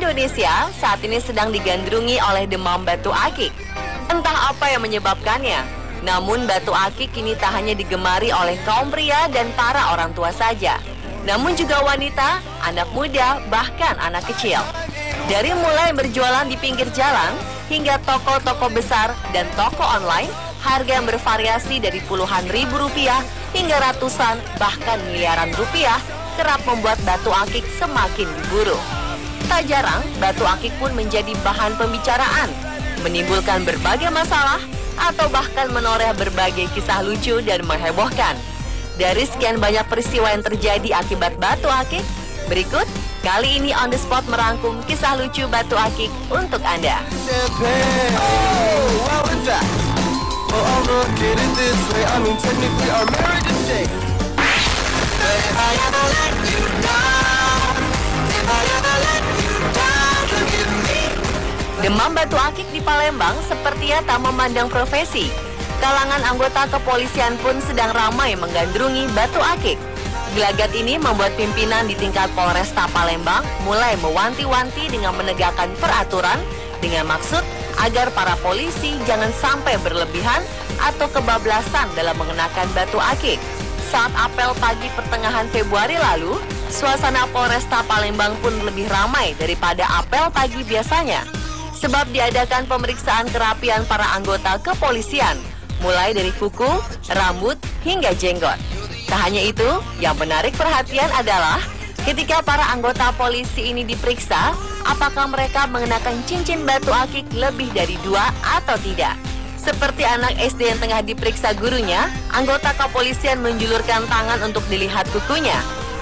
Indonesia saat ini sedang digandrungi oleh demam batu akik. Entah apa yang menyebabkannya, namun batu akik kini tak hanya digemari oleh kaum pria dan para orang tua saja, namun juga wanita, anak muda, bahkan anak kecil. Dari mulai berjualan di pinggir jalan, hingga toko-toko besar dan toko online, harga yang bervariasi dari puluhan ribu rupiah hingga ratusan bahkan miliaran rupiah kerap membuat batu akik semakin diburu. Tak jarang, batu akik pun menjadi bahan pembicaraan, menimbulkan berbagai masalah, atau bahkan menoreh berbagai kisah lucu dan menghebohkan. Dari sekian banyak peristiwa yang terjadi akibat batu akik, berikut kali ini On The Spot merangkum kisah lucu batu akik untuk Anda. Demam batu akik di Palembang sepertinya tak memandang profesi. Kalangan anggota kepolisian pun sedang ramai menggandrungi batu akik. Gelagat ini membuat pimpinan di tingkat Polresta Palembang mulai mewanti-wanti dengan menegakkan peraturan dengan maksud agar para polisi jangan sampai berlebihan atau kebablasan dalam mengenakan batu akik. Saat apel pagi pertengahan Februari lalu, suasana Polresta Palembang pun lebih ramai daripada apel pagi biasanya. Sebab diadakan pemeriksaan kerapian para anggota kepolisian, mulai dari kuku, rambut, hingga jenggot. Tak hanya itu, yang menarik perhatian adalah ketika para anggota polisi ini diperiksa, apakah mereka mengenakan cincin batu akik lebih dari 2 atau tidak. Seperti anak SD yang tengah diperiksa gurunya, anggota kepolisian menjulurkan tangan untuk dilihat kukunya.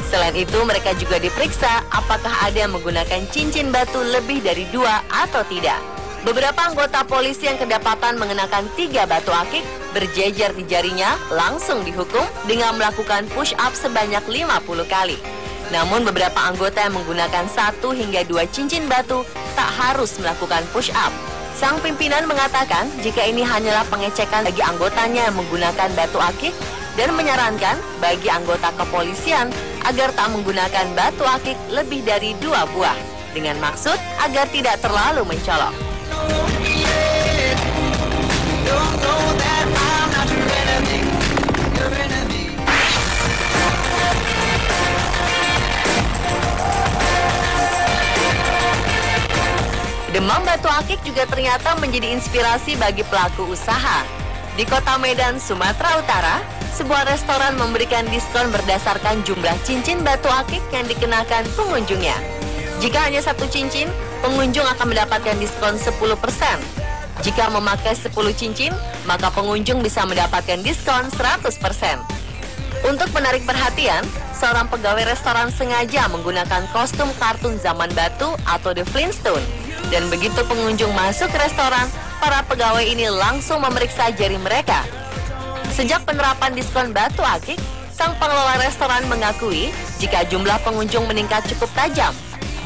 Selain itu, mereka juga diperiksa apakah ada yang menggunakan cincin batu lebih dari 2 atau tidak. Beberapa anggota polisi yang kedapatan mengenakan 3 batu akik berjejer di jarinya langsung dihukum dengan melakukan push up sebanyak 50 kali. Namun beberapa anggota yang menggunakan 1 hingga 2 cincin batu tak harus melakukan push up. Sang pimpinan mengatakan jika ini hanyalah pengecekan bagi anggotanya yang menggunakan batu akik dan menyarankan bagi anggota kepolisian agar tak menggunakan batu akik lebih dari 2 buah dengan maksud agar tidak terlalu mencolok. Demam batu akik juga ternyata menjadi inspirasi bagi pelaku usaha. Di kota Medan, Sumatera Utara, sebuah restoran memberikan diskon berdasarkan jumlah cincin batu akik yang dikenakan pengunjungnya. Jika hanya 1 cincin, pengunjung akan mendapatkan diskon 10%. Jika memakai 10 cincin, maka pengunjung bisa mendapatkan diskon 100%. Untuk menarik perhatian, seorang pegawai restoran sengaja menggunakan kostum kartun zaman batu atau The Flintstones. Dan begitu pengunjung masuk ke restoran, para pegawai ini langsung memeriksa jari mereka. Sejak penerapan diskon batu akik, sang pengelola restoran mengakui jika jumlah pengunjung meningkat cukup tajam.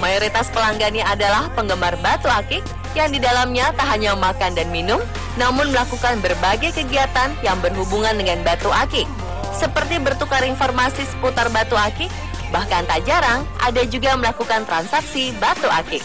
Mayoritas pelanggannya adalah penggemar batu akik yang di dalamnya tak hanya makan dan minum, namun melakukan berbagai kegiatan yang berhubungan dengan batu akik. Seperti bertukar informasi seputar batu akik, bahkan tak jarang ada juga melakukan transaksi batu akik.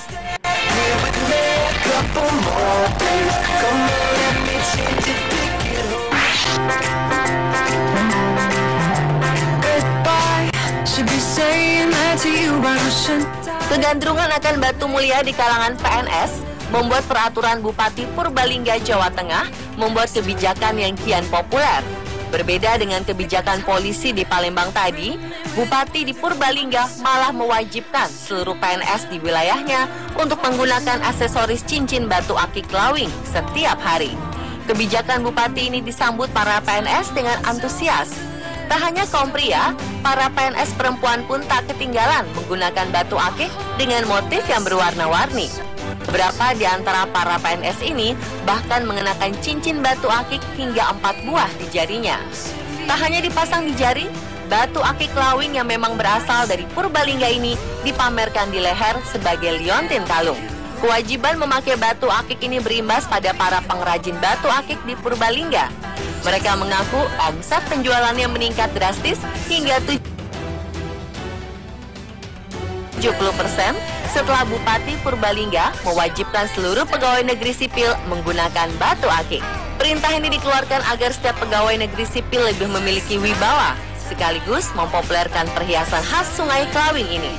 Kegandrungan akan batu mulia di kalangan PNS membuat peraturan Bupati Purbalingga, Jawa Tengah membuat kebijakan yang kian populer. Berbeda dengan kebijakan polisi di Palembang tadi, Bupati di Purbalingga malah mewajibkan seluruh PNS di wilayahnya untuk menggunakan aksesoris cincin batu akik lawing setiap hari. Kebijakan Bupati ini disambut para PNS dengan antusias. Tak hanya kaum pria, para PNS perempuan pun tak ketinggalan menggunakan batu akik dengan motif yang berwarna-warni. Beberapa di antara para PNS ini bahkan mengenakan cincin batu akik hingga 4 buah di jarinya. Tak hanya dipasang di jari, batu akik lawing yang memang berasal dari Purbalingga ini dipamerkan di leher sebagai liontin kalung. Kewajiban memakai batu akik ini berimbas pada para pengrajin batu akik di Purbalingga. Mereka mengaku omset penjualannya meningkat drastis hingga 70% setelah Bupati Purbalingga mewajibkan seluruh pegawai negeri sipil menggunakan batu akik. Perintah ini dikeluarkan agar setiap pegawai negeri sipil lebih memiliki wibawa, sekaligus mempopulerkan perhiasan khas Sungai Klawing ini.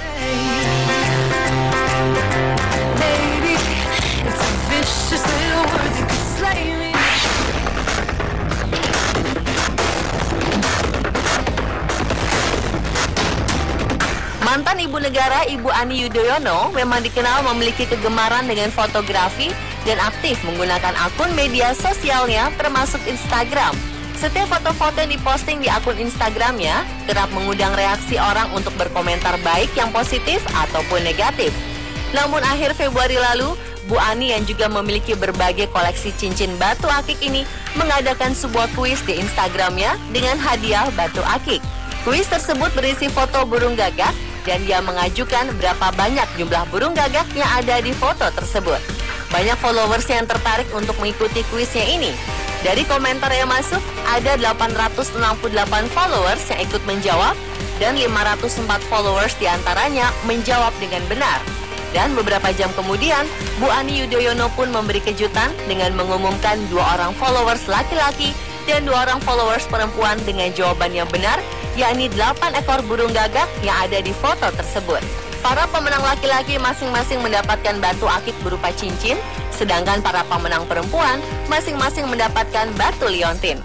Mantan Ibu Negara Ibu Ani Yudhoyono memang dikenal memiliki kegemaran dengan fotografi dan aktif menggunakan akun media sosialnya termasuk Instagram. Setiap foto-foto yang diposting di akun Instagramnya kerap mengundang reaksi orang untuk berkomentar baik yang positif ataupun negatif. Namun akhir Februari lalu, Bu Ani yang juga memiliki berbagai koleksi cincin batu akik ini mengadakan sebuah kuis di Instagramnya dengan hadiah batu akik. Kuis tersebut berisi foto burung gagak dan dia mengajukan berapa banyak jumlah burung gagak yang ada di foto tersebut. Banyak followers yang tertarik untuk mengikuti kuisnya ini. Dari komentar yang masuk, ada 868 followers yang ikut menjawab dan 504 followers diantaranya menjawab dengan benar. Dan beberapa jam kemudian, Bu Ani Yudhoyono pun memberi kejutan dengan mengumumkan 2 orang followers laki-laki dan 2 orang followers perempuan dengan jawaban yang benar, yakni 8 ekor burung gagak yang ada di foto tersebut. Para pemenang laki-laki masing-masing mendapatkan batu akik berupa cincin, sedangkan para pemenang perempuan masing-masing mendapatkan batu liontin.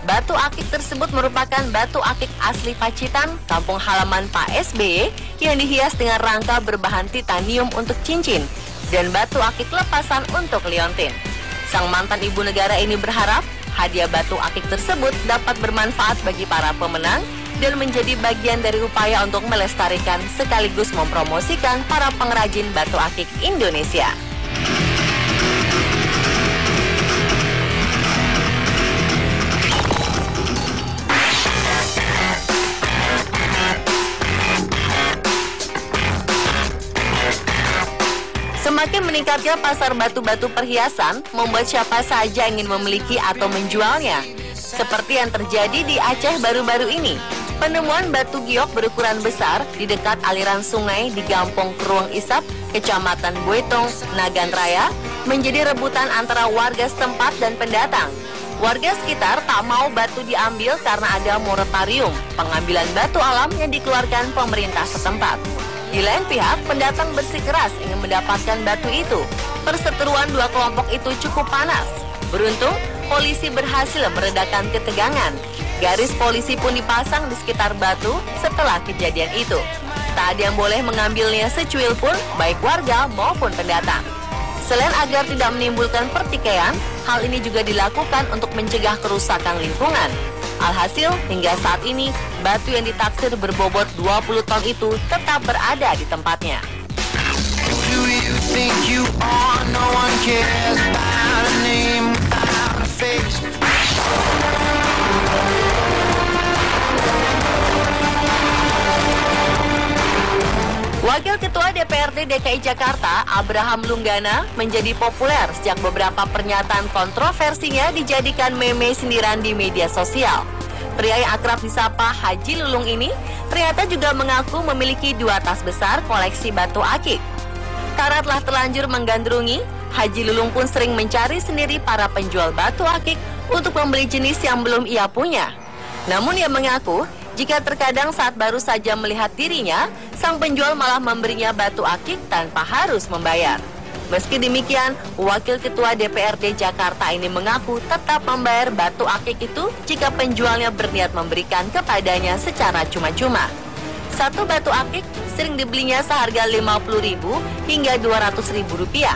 Batu akik tersebut merupakan batu akik asli Pacitan, kampung halaman Pak SBY, yang dihias dengan rangka berbahan titanium untuk cincin, dan batu akik lepasan untuk liontin. Sang mantan ibu negara ini berharap hadiah batu akik tersebut dapat bermanfaat bagi para pemenang dan menjadi bagian dari upaya untuk melestarikan sekaligus mempromosikan para pengrajin batu akik Indonesia. Semakin meningkatnya pasar batu-batu perhiasan membuat siapa saja ingin memiliki atau menjualnya. Seperti yang terjadi di Aceh baru-baru ini. Penemuan batu giok berukuran besar di dekat aliran sungai di Gampong Keruang Isap, Kecamatan Boetong, Nagan Raya, menjadi rebutan antara warga setempat dan pendatang. Warga sekitar tak mau batu diambil karena ada moratorium pengambilan batu alam yang dikeluarkan pemerintah setempat. Di lain pihak, pendatang bersikeras ingin mendapatkan batu itu. Perseteruan 2 kelompok itu cukup panas. Beruntung, polisi berhasil meredakan ketegangan. Garis polisi pun dipasang di sekitar batu setelah kejadian itu. Tak ada yang boleh mengambilnya secuil pun, baik warga maupun pendatang. Selain agar tidak menimbulkan pertikaian, hal ini juga dilakukan untuk mencegah kerusakan lingkungan. Alhasil, hingga saat ini, batu yang ditaksir berbobot 20 ton itu tetap berada di tempatnya. Wakil Ketua DPRD DKI Jakarta, Abraham Lunggana, menjadi populer sejak beberapa pernyataan kontroversinya dijadikan meme sindiran di media sosial. Pria yang akrab disapa Haji Lulung ini ternyata juga mengaku memiliki 2 tas besar koleksi batu akik. Karena telah terlanjur menggandrungi, Haji Lulung pun sering mencari sendiri para penjual batu akik untuk membeli jenis yang belum ia punya. Namun ia mengaku, jika terkadang saat baru saja melihat dirinya, sang penjual malah memberinya batu akik tanpa harus membayar. Meski demikian, Wakil Ketua DPRD Jakarta ini mengaku tetap membayar batu akik itu jika penjualnya berniat memberikan kepadanya secara cuma-cuma. Satu batu akik sering dibelinya seharga Rp50.000 hingga Rp200.000.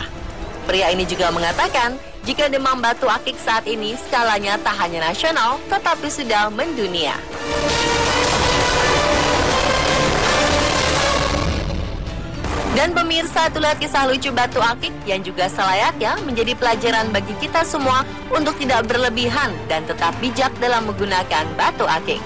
Pria ini juga mengatakan, jika demam batu akik saat ini skalanya tak hanya nasional, tetapi sudah mendunia. Dan pemirsa, itulah kisah lucu batu akik yang juga selayaknya menjadi pelajaran bagi kita semua untuk tidak berlebihan dan tetap bijak dalam menggunakan batu akik.